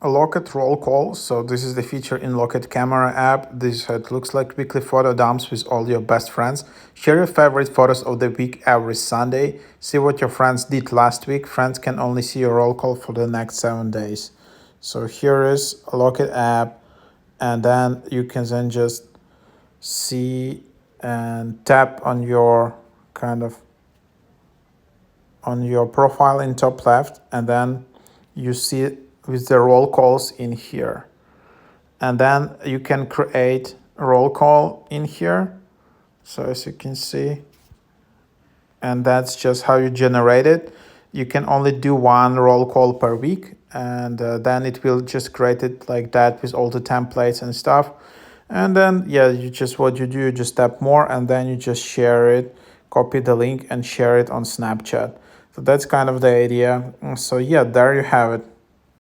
a Locket roll call. So this is the feature in Locket camera app. This it looks like weekly photo dumps with all your best friends. Share your favorite photos of the week every Sunday. See what your friends did last week. Friends can only see your roll call for the next 7 days. So here is a Locket app, and then you can then just see and tap on your on your profile in top left, and then you see with the roll calls in here, and then you can create a roll call in here. So as you can see, and that's just how you generate it. You can only do one roll call per week, and then it will just create it like that with all the templates and stuff. And then yeah, you just what you do, you just tap more, and then you just share it, copy the link and share it on Snapchat. So that's kind of the idea. So yeah, there you have it.